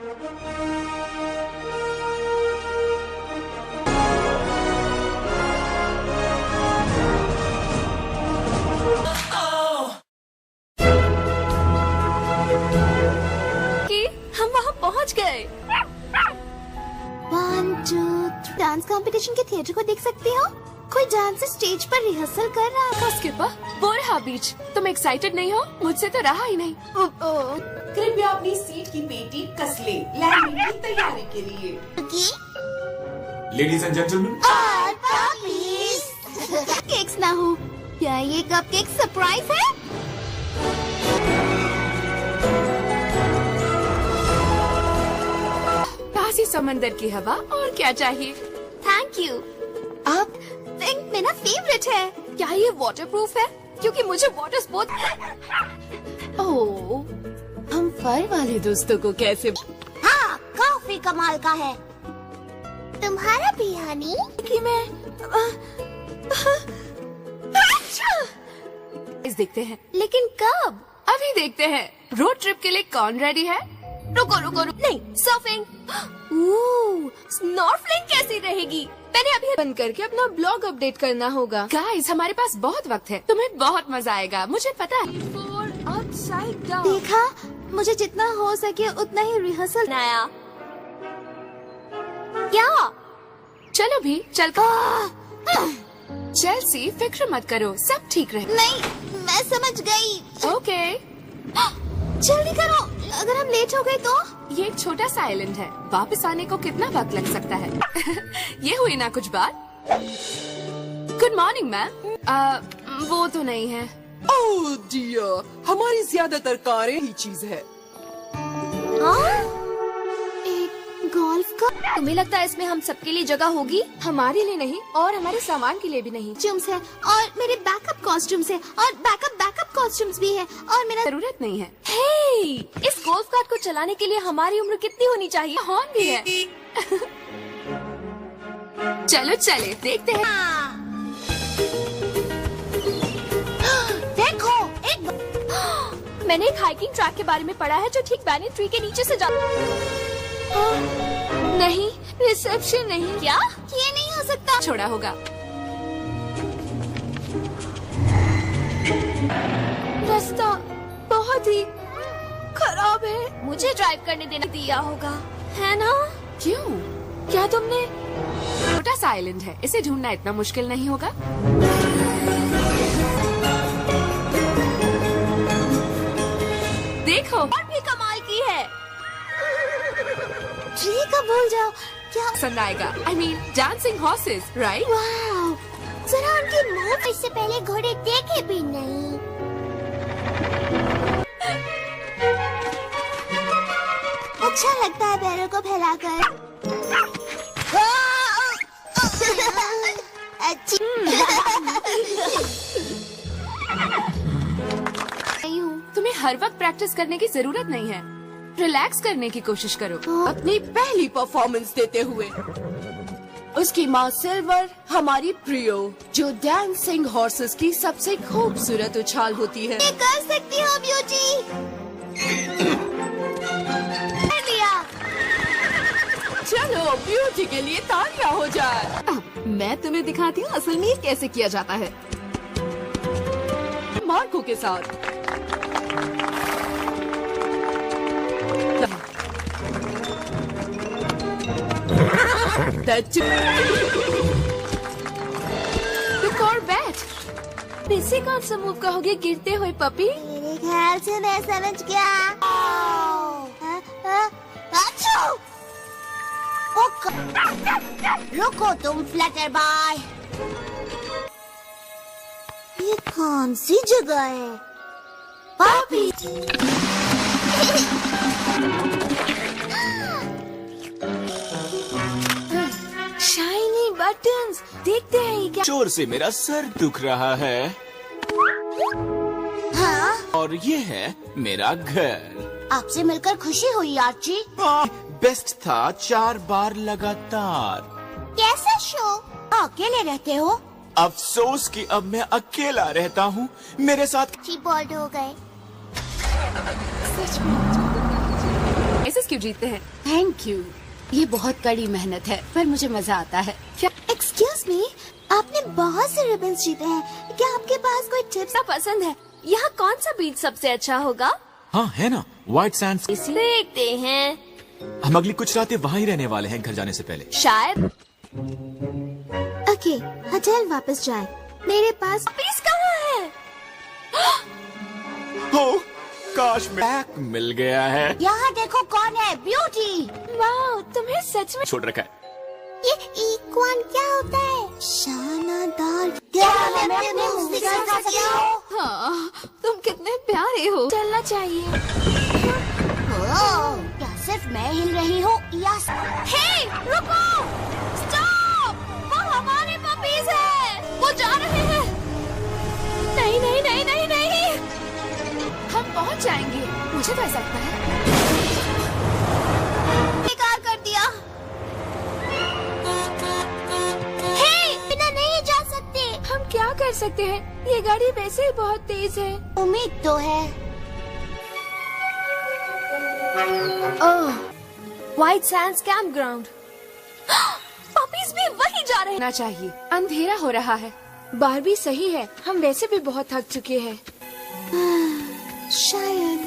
हम वहाँ पहुँच गए। 1, 2, 3 डांस कंपटीशन के थिएटर को देख सकती हो? कोई डांसर स्टेज पर रिहर्सल कर रहा है। स्किपर, वो रहा बीच। तुम एक्साइटेड नहीं हो? मुझसे तो रहा ही नहीं। कृपया अपनी सीट की पेटी कस ले, लैंडिंग की तैयारी के लिए। लेडीज एंड जेंटलमैन, केक्स ना हो। क्या ये कपकेक सरप्राइज है? पासी समंदर की हवा, और क्या चाहिए? Thank you. अब पिंक मेरा फेवरेट है। क्या ये वाटरप्रूफ है? क्योंकि मुझे वाटर स्पोर्ट्स। ओह, हम फर वाले दोस्तों को कैसे? हाँ, काफी कमाल का है। तुम्हारा भी हनी? कि मैं इस देखते हैं। लेकिन कब? अभी देखते हैं। रोड ट्रिप के लिए कौन रेडी है? रुको रुको रुको, नहीं, सर्फिंग। स्नॉर्कलिंग कैसी रहेगी? मैंने अभी बंद करके अपना ब्लॉग अपडेट करना होगा। गाइस, हमारे पास बहुत वक्त है। तुम्हें बहुत मजा आएगा, मुझे पता है। देखा, मुझे जितना हो सके उतना ही रिहर्सल बनाया। क्या? चलो भी, चल। चेल्सी, फिक्र मत करो, सब ठीक रहे। नहीं, मैं समझ गई। ओके, जल्दी करो, अगर हम लेट हो गए तो? ये एक छोटा सा आइलैंड है, वापस आने को कितना वक्त लग सकता है? ये हुई ना कुछ बात। Good morning ma'am. वो तो नहीं है। ओह डियर, हमारी ज्यादातर कारें ही चीज है। एक गोल्फ का? तुम्हें लगता है इसमें हम सबके लिए जगह होगी? हमारे लिए नहीं, और हमारे सामान के लिए भी नहीं। कॉस्ट्यूम्स है, और मेरे बैकअप कॉस्ट्यूम्स है, और बैकअप कॉस्ट्यूम्स भी है, और मेरा जरूरत नहीं है। हे, इस गोल्फ कार्ट को चलाने के लिए हमारी उम्र कितनी होनी चाहिए? हॉर्न भी है। चलो चले, देखते हैं। देखो, मैंने एक हाइकिंग ट्रैक के बारे में पढ़ा है जो ठीक बैनियन ट्री के नीचे से जाता। नहीं, रिसेप्शन नहीं। क्या? ये नहीं हो सकता। छोड़ा होगा। रास्ता बहुत ही खराब है। मुझे ड्राइव करने देना दिया होगा, है ना? क्यों? क्या तुमने? छोटा सा आइलैंड है, इसे ढूंढना इतना मुश्किल नहीं होगा। देखो, और भी कमाल की है। ट्री का भूल जाओ। क्या पसंद आएगा? I mean, dancing horses, right? वाव, जरा उनके मुंह। इससे पहले घोड़े देखे भी नहीं। अच्छा लगता है पैरों को फैलाकर। तुम्हें हर वक्त प्रैक्टिस करने की जरूरत नहीं है। रिलैक्स करने की कोशिश करो। अपनी पहली परफॉर्मेंस देते हुए उसकी माँ सिल्वर, हमारी प्रियो, जो डांसिंग हॉर्सेस की सबसे खूबसूरत उछाल होती है। ये कर सकती हो ब्यूटी। कर लिया। चलो, ब्यूटी के लिए तालियां हो जाए। मैं तुम्हें दिखाती हूँ असल में ये कैसे किया जाता है। मार्को के साथ। रुक और बैठ। इसे कौन सा मूव कहोगे गिरते हुए पपी? मेरे ख्याल से मैं समझ गया। अच्छू! रुको तुम फ्लटर बॉय। ये कौन सी जगह है? पापी। शाइनी बटन्स, देखते हैं ये क्या। जोर से मेरा सर दुख रहा है। हाँ? और ये है मेरा घर। आपसे मिलकर खुशी हुई आर्ची। बेस्ट था 4 बार लगातार। कैसा शो? अकेले रहते हो? अफसोस कि अब मैं अकेला रहता हूँ। मेरे साथ बोल्ड हो गए। सच में। क्यों जीतते हैं। Thank you. ये बहुत कड़ी मेहनत है पर मुझे मजा आता है। क्या एक्सक्यूज मी, आपने बहुत से रिबन्स जीते हैं, क्या आपके पास कोई टिप्स? सब पसंद है। यहाँ कौन सा बीच सबसे अच्छा होगा? हाँ है ना, व्हाइट सैंड्स। देखते हैं। हम अगली कुछ रातें वहाँ ही रहने वाले हैं घर जाने से पहले। शायद। ओके, होटल वापस जाएं। मेरे पास पीस कहाँ है? हो, काश बैग मिल गया है। यहाँ देखो कौन है, ब्यूटी। वाह, तुम्हें सच में छोड़ रखा है। ये इक्वान क्या होता है? शानदार। क्या हमें अपने मुंह दिखा सकते हो? हाँ, तुम कितने प्यारे हो। चलना चाहिए। ओह, क्या सिर्फ मैं हिल रही हूँ? यस। हे, रुको! स्टॉप! वो हमारे पपीज हैं। वो जा रहे हैं। नहीं नहीं नहीं नहीं नहीं। हम पहुँच जाएंगे। मुझे तो ऐसा लगता है। बेकार कर दिया। हे, बिना नहीं जा सकते। हम क्या कर सकते हैं? ये गाड़ी वैसे ही बहुत तेज है। उम्मीद तो है। Oh, white sands camp ground. Puppies भी वहीं जा रहे हैं। ना चाहिए। अंधेरा हो रहा है। बारबी सही है, हम वैसे भी बहुत थक चुके हैं। शायद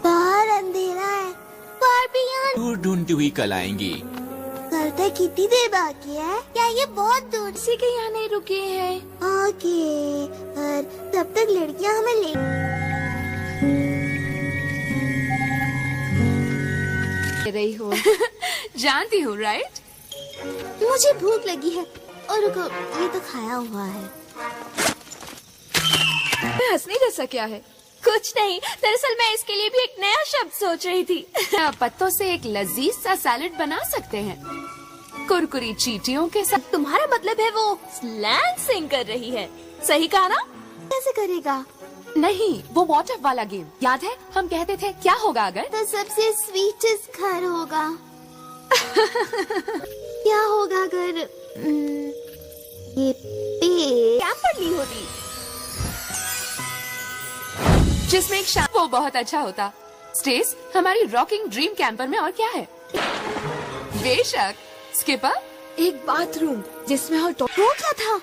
बाहर अंधेरा है। बारबी यहाँ दूर ढूंढती हुई कल आएंगी। कल तक कितनी देर बाकी है? क्या ये बहुत दूर? किसी के यहाँ नहीं रुके हैं। ओके, पर तब तक लड़कियाँ हमें ले रही हो। जानती हूँ, राइट? मुझे भूख लगी है। और रुको, ये तो खाया हुआ है। हंसने जैसा क्या है? कुछ नहीं, दरअसल मैं इसके लिए भी एक नया शब्द सोच रही थी। पत्तों से एक लजीज सा सैलेड बना सकते हैं, कुरकुरी चींटियों के साथ। तुम्हारा मतलब है वो स्लैंग सिंग कर रही है। सही कहा ना? कैसे करेगा? नहीं, वो वाटर वाला गेम याद है? हम कहते थे क्या होगा अगर। तो सबसे स्वीटेस्ट घर होगा। क्या होगा अगर ये पेड़ कैंपर ली होती जिसमें एक शाम। वो बहुत अच्छा होता। स्टेस, हमारी रॉकिंग ड्रीम कैंपर में और क्या है? बेशक। स्किपर, एक बाथरूम जिसमें और वो क्या था?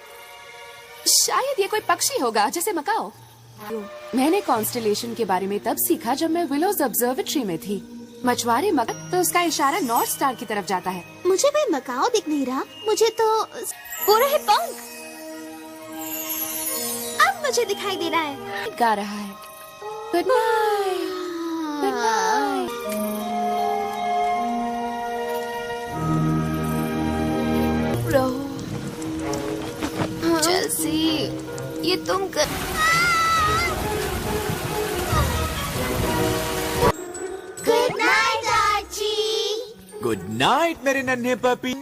शायद ये कोई पक्षी होगा जैसे मकाओ। मैंने कॉन्स्टेलेशन के बारे में तब सीखा जब मैं विलोज ऑब्जर्वेटरी में थी। मछुआरे मगर तो उसका इशारा नॉर्थ स्टार की तरफ जाता है। मुझे कोई मकाओ दिख नहीं रहा। मुझे तो वो रहे पंख। अब मुझे दिखाई दे रहा है। गा रहा है। Good night, good night. Chelsea, ये तुम कर। Good night Archie. Good night मेरे नन्हे पपी।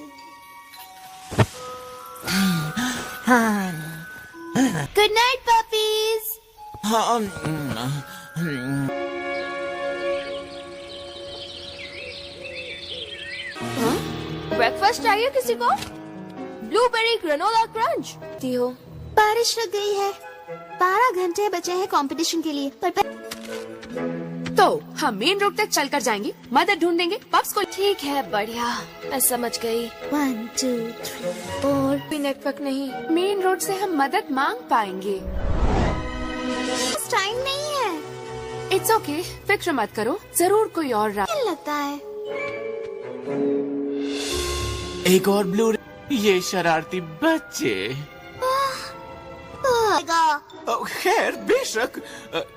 Good night puppies. हाँ, ब्रेकफास्ट चाहिए किसी को? ब्लूबेरी ग्रेनोला क्रंच दी हो। बारिश रुक गई है। 12 घंटे बचे हैं कंपटीशन के लिए। पर तो हम मेन रोड तक चलकर जाएंगे, मदद ढूंढेंगे पब्स को। ठीक है, बढ़िया, मैं समझ गई। 1 2 3 4 भी नेटवर्क नहीं। मेन रोड से हम मदद मांग पाएंगे। टाइम नहीं है। इट्स ओके, फिक्र मत करो, जरूर कोई और क्या लगता है? एक और ब्लू। ये शरारती बच्चे। खैर बेशक,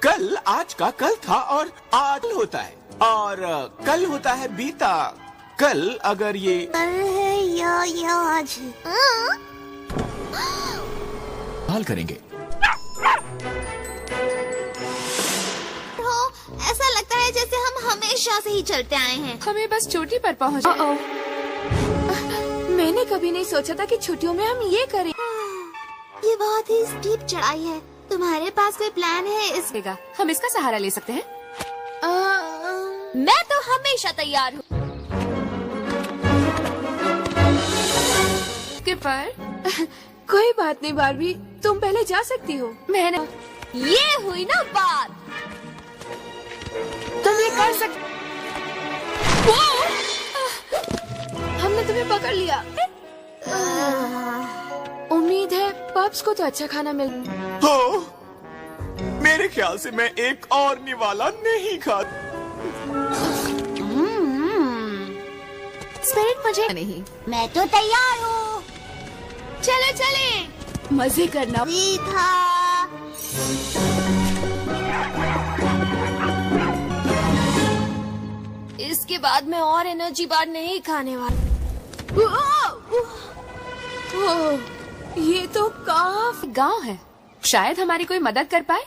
कल आज का कल था और आज होता है, और कल होता है बीता कल। अगर ये कल है या आज? हाल करेंगे। ऐसा लगता है जैसे हम हमेशा से ही चलते आए हैं। हमें बस चोटी पर पहुंच। मैंने कभी नहीं सोचा था कि छुट्टियों में हम ये करें। ये बहुत ही स्टीप चढ़ाई है। तुम्हारे पास कोई प्लान है? इसका हम इसका सहारा ले सकते हैं। मैं तो हमेशा तैयार हूँ। स्किपर, कोई बात नहीं बारबी, तुम पहले जा सकती हो। मैंने ये हुई ना बात। कर सकते। हमने तुम्हें पकड़ लिया। उम्मीद है पब्स को तो अच्छा खाना मिल। हो, मेरे ख्याल से मैं एक और निवाला नहीं खाता। स्पिरिट मुझे नहीं। मैं तो तैयार हूँ। चले चले मजे करना। था। इसके बाद मैं और एनर्जी बार नहीं खाने वाला। ये तो काफी गांव है, शायद हमारी कोई मदद कर पाए।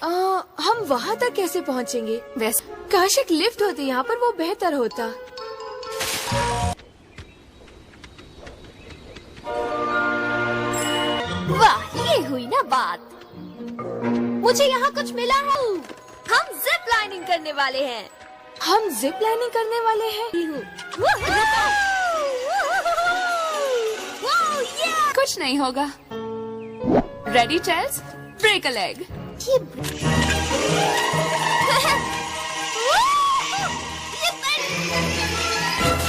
हम वहाँ तक कैसे पहुँचेंगे? वैसे काश एक लिफ्ट होती यहाँ पर, वो बेहतर होता। वाह, ये हुई ना बात। मुझे यहाँ कुछ मिला है। हम जिप लाइनिंग करने वाले हैं। हम जिप लाइनिंग करने वाले हैं। कुछ नहीं होगा। Ready Charles, break a leg.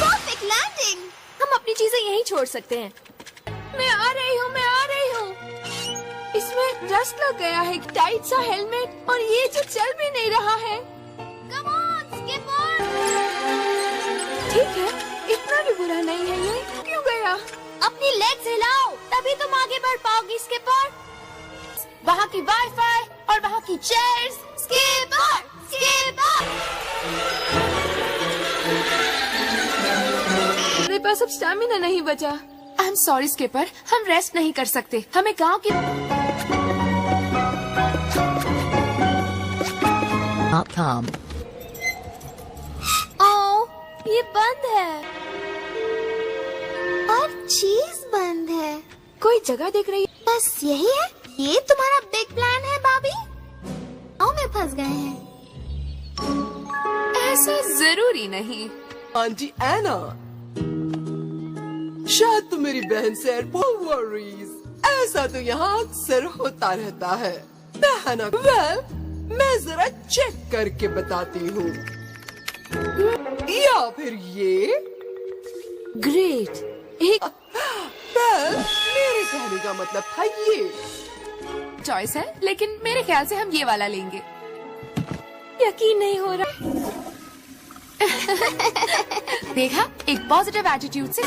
Perfect landing. हम अपनी चीजें यहीं छोड़ सकते हैं। मैं आ रही हूँ, मैं आ रही हूँ। इसमें रस्ट लग गया है, टाइट सा हेलमेट, और ये जो चल भी नहीं रहा है। Come on, skipper। ठीक है, इतना भी बुरा नहीं है ये। क्यों गया? अपनी लेग्स हिलाओ, तभी तुम आगे बढ़ पाओगी स्किपर। वहाँ की वाईफाई और वहाँ की चेयर्स। Skipper, skipper. मेरे पास अब स्टैमिना नहीं बचा। आई एम सॉरी स्किपर, हम रेस्ट नहीं कर सकते। हमें गांव की ओह, ये बंद है और चीज बंद है। कोई जगह दिख रही है? बस यही है? ये तुम्हारा बिग प्लान है बाबी? गाँव में फंस गए हैं। ऐसा जरूरी नहीं। आंटी एना, शायद तुम मेरी बहन से वरीज। ऐसा तो यहाँ अक्सर होता रहता है। बहना, मैं जरा चेक करके बताती हूँ। या फिर ये ग्रेट। मेरे कहने का मतलब था ये। चॉइस है, लेकिन मेरे ख्याल से हम ये वाला लेंगे। यकीन नहीं हो रहा। देखा, एक पॉजिटिव एटीट्यूड से।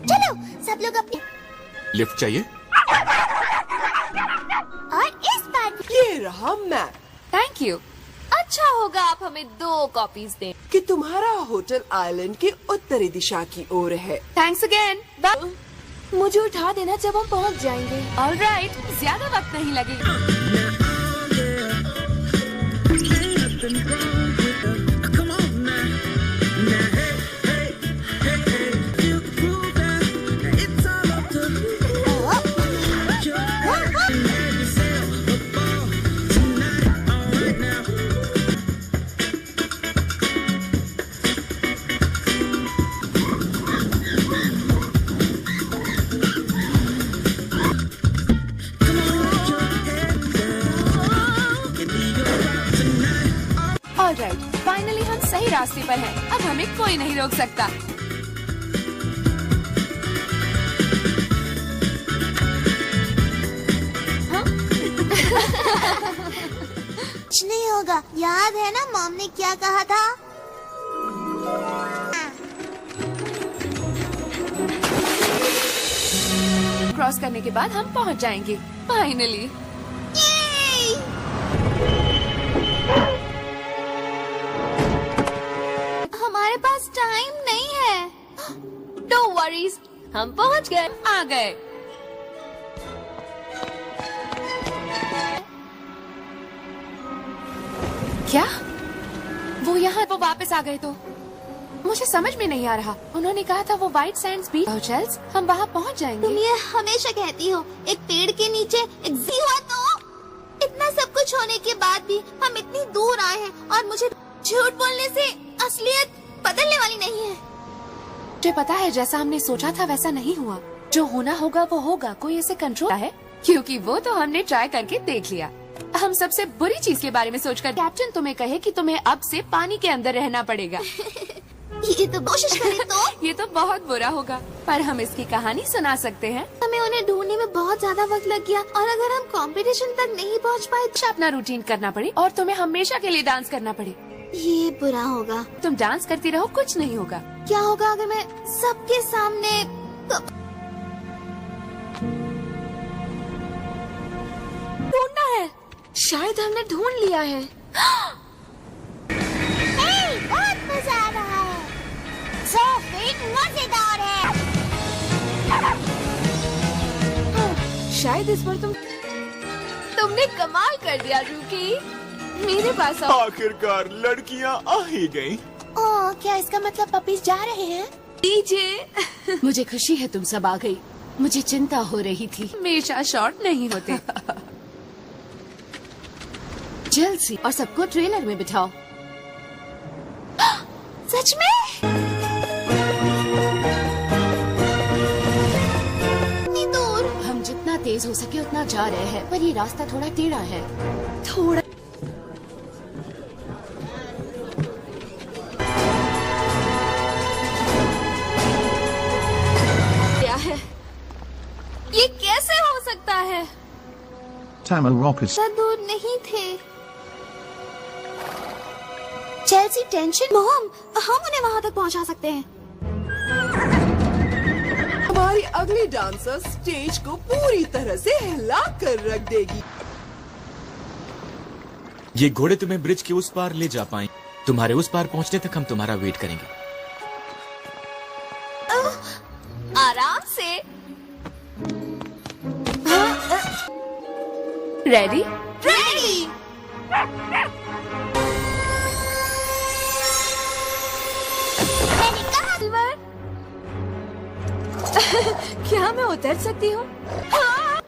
चलो सब लोग अपनी। लिफ्ट चाहिए? और इस बार ये रहा मैप। Thank you. अच्छा होगा आप हमें 2 कॉपीज दें। कि तुम्हारा होटल आइलैंड की उत्तरी दिशा की ओर है। Thanks again. मुझे उठा देना जब हम पहुंच जाएंगे। ऑलराइट, ज्यादा वक्त नहीं लगेगा। ऑलराइट, फाइनली हम सही रास्ते पर हैं। अब हमें कोई नहीं रोक सकता। कुछ नहीं होगा। याद है ना मॉम ने क्या कहा था? क्रॉस करने के बाद हम पहुंच जाएंगे फाइनली। हमारे पास टाइम नहीं है। नो वरीज, हम पहुंच गए। आ गए। क्या वो यहाँ वो वापस आ गए? तो मुझे समझ में नहीं आ रहा। उन्होंने कहा था वो व्हाइट सैंड्स बीच। चार्ल्स, हम वहाँ पहुँच जाएंगे। तुम ये हमेशा कहती हो। एक पेड़ के नीचे एक हुआ तो इतना सब कुछ होने के बाद भी हम इतनी दूर आए हैं और मुझे झूठ बोलने से असलियत बदलने वाली नहीं है। मुझे पता है जैसा हमने सोचा था वैसा नहीं हुआ। जो होना होगा वो होगा। कोई इसे कंट्रोल है। क्योंकि वो तो हमने ट्राई करके देख लिया। हम सबसे बुरी चीज के बारे में सोचकर कैप्टन तुम्हें कहे कि तुम्हें अब से पानी के अंदर रहना पड़ेगा। ये तो कोशिश करें तो ये तो बहुत बुरा होगा, पर हम इसकी कहानी सुना सकते हैं। हमें उन्हें ढूंढने में बहुत ज्यादा वक्त लग गया और अगर हम कंपटीशन तक नहीं पहुंच पाए तो अपना रूटीन करना पड़े और तुम्हें हमेशा के लिए डांस करना पड़े। ये बुरा होगा। तुम डांस करती रहो, कुछ नहीं होगा। क्या होगा अगर मैं सबके सामने ढूंढना है। शायद हमने ढूंढ लिया है। बहुत मजा आ रहा है। सोफिक मजेदार है। शायद इस बार तुमने कमाल कर दिया रूकी। मेरे पास आखिरकार लड़कियां आ ही गईं। ओह, क्या इसका मतलब पपीज जा रहे हैं? डीजे मुझे खुशी है तुम सब आ गई। मुझे चिंता हो रही थी। हमेशा शॉर्ट नहीं होते। चेल्सी और सबको ट्रेलर में बिठाओ। सच में? इतनी दूर? हम जितना तेज हो सके उतना जा रहे हैं, पर ये रास्ता थोड़ा टेढ़ा है। थोड़ा क्या है? ये कैसे हो सकता है? Tamil Rockets. ज्यादा दूर नहीं थे। चेल्सी टेंशन मोहम, हम उन्हें वहाँ तक पहुँचा सकते हैं। हमारी अगली डांसर स्टेज को पूरी तरह से हिला कर रख देगी। ये घोड़े तुम्हें ब्रिज के उस पार ले जा पाएं। तुम्हारे उस पार पहुंचने तक हम तुम्हारा वेट करेंगे। आराम से। रेडी? रेडी। मैंने कहा सिल्वर। क्या मैं उतर सकती हूँ? हाँ।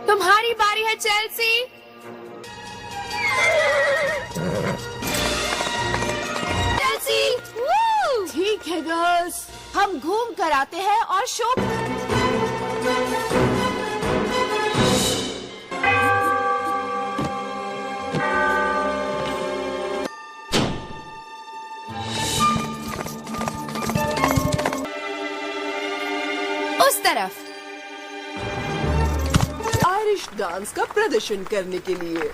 तुम्हारी बारी है चेल्सी। चेल्सी, वू! ठीक है गर्ल्स, हम घूम कर आते हैं और शो उस तरफ। आयरिश डांस का प्रदर्शन करने के लिए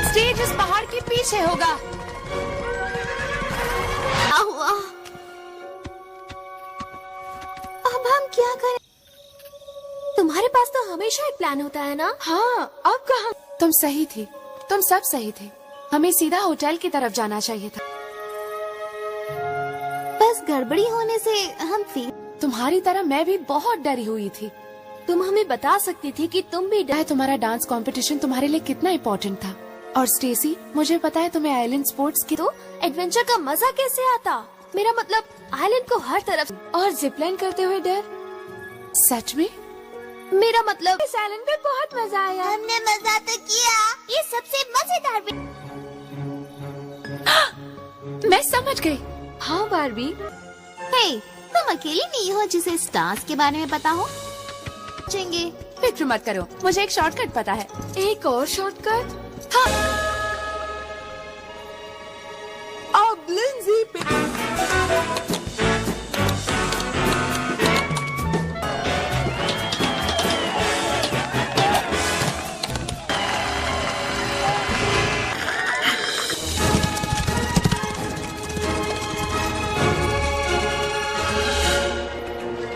स्टेज उस पहाड़ के पीछे होगा। क्या हुआ? अब हम क्या करें? तुम्हारे पास तो हमेशा एक प्लान होता है ना? हाँ, अब कहाँ? तुम सही थी। तुम सब सही थे। हमें सीधा होटल की तरफ जाना चाहिए था। बस गड़बड़ी होने से हम फिर तुम्हारी तरह मैं भी बहुत डरी हुई थी। तुम हमें बता सकती थी कि तुम भी डर। तुम्हारा डांस कंपटीशन तुम्हारे लिए कितना इम्पोर्टेंट था। और स्टेसी, मुझे पता है तुम्हें आइलैंड स्पोर्ट्स की तो एडवेंचर का मजा कैसे आता? मेरा मतलब आइलैंड को हर तरफ और जिपलाइन करते हुए डर। सच में? मेरा मतलब इस आइलैंड पे बहुत मजा आया। हमने मजा तो किया। ये सबसे मजेदार भी। मैं समझ गई। हाँ बारबी। हे, तुम अकेली नहीं हो जिसे इस डांस के बारे में पता हो। चलेंगे। फिक्र मत करो, मुझे एक शॉर्टकट पता है। एक और शॉर्टकट? हाँ। अब लिंजी पे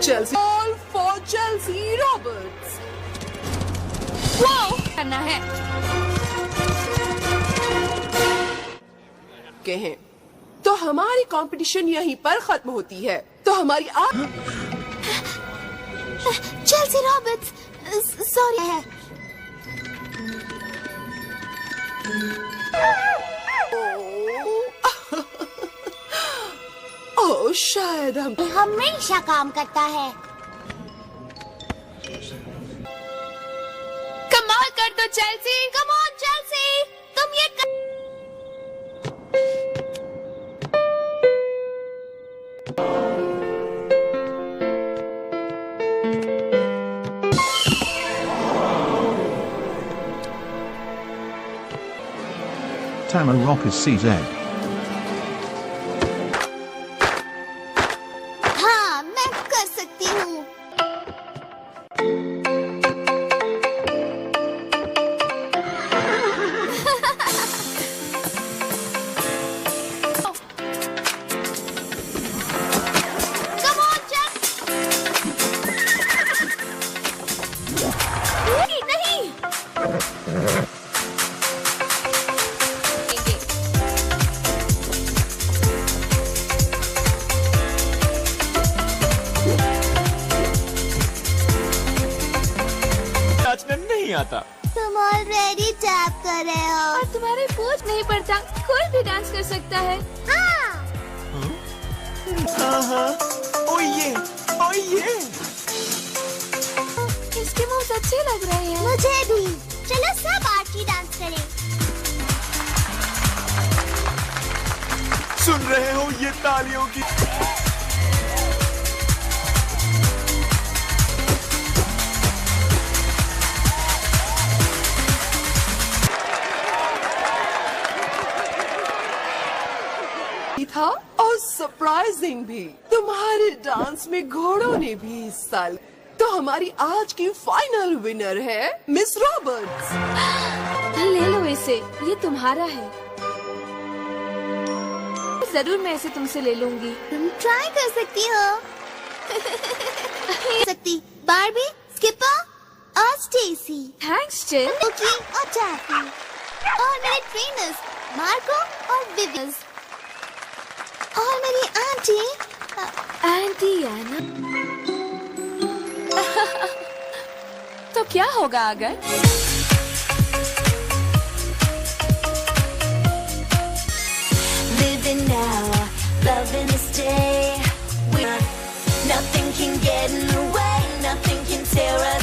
Chelsea, all for Chelsea Roberts. वो करना है। के हैं तो हमारी कंपटीशन यहीं पर खत्म होती है। तो हमारी चेल्सी रॉबर्ट्स, सॉरी है। ओह, शायद हम हमेशा काम करता है। कमाल कर दो चेल्सी। कम ऑन चेल्सी, तुम ये Tamarockus CZ. हाँ, मैं कर सकती हूँ। Come on, Jack. नहीं। नाचना नहीं आता। तुम ऑलरेडी टैप कर रहे हो। और तुम्हारे बोझ नहीं पड़ता, कोई भी डांस कर सकता है। हाँ। ओ ये इसके मूव्स अच्छे लग रहे हैं। मुझे भी। चलो सब आर्ची डांस करें। सुन रहे हो ये तालियों की? था और सरप्राइजिंग भी। तुम्हारे डांस में घोड़ों ने भी हिस्सा लिया। तो हमारी आज की फाइनल विनर है मिस रॉबर्ट्स। ले लो इसे, ये तुम्हारा है। जरूर मैं इसे तुमसे ले लूंगी। तुम ट्राई कर सकती हो। सकती बार्बी, स्किपर और स्टेसी। Thanks chill. कुकी और टैफी और मेरे ट्रेनर्स मार्को और विवियस और मेरी आंटी एना। तो क्या होगा अगर living now, loving this day. Nothing can get in the way, nothing can tear us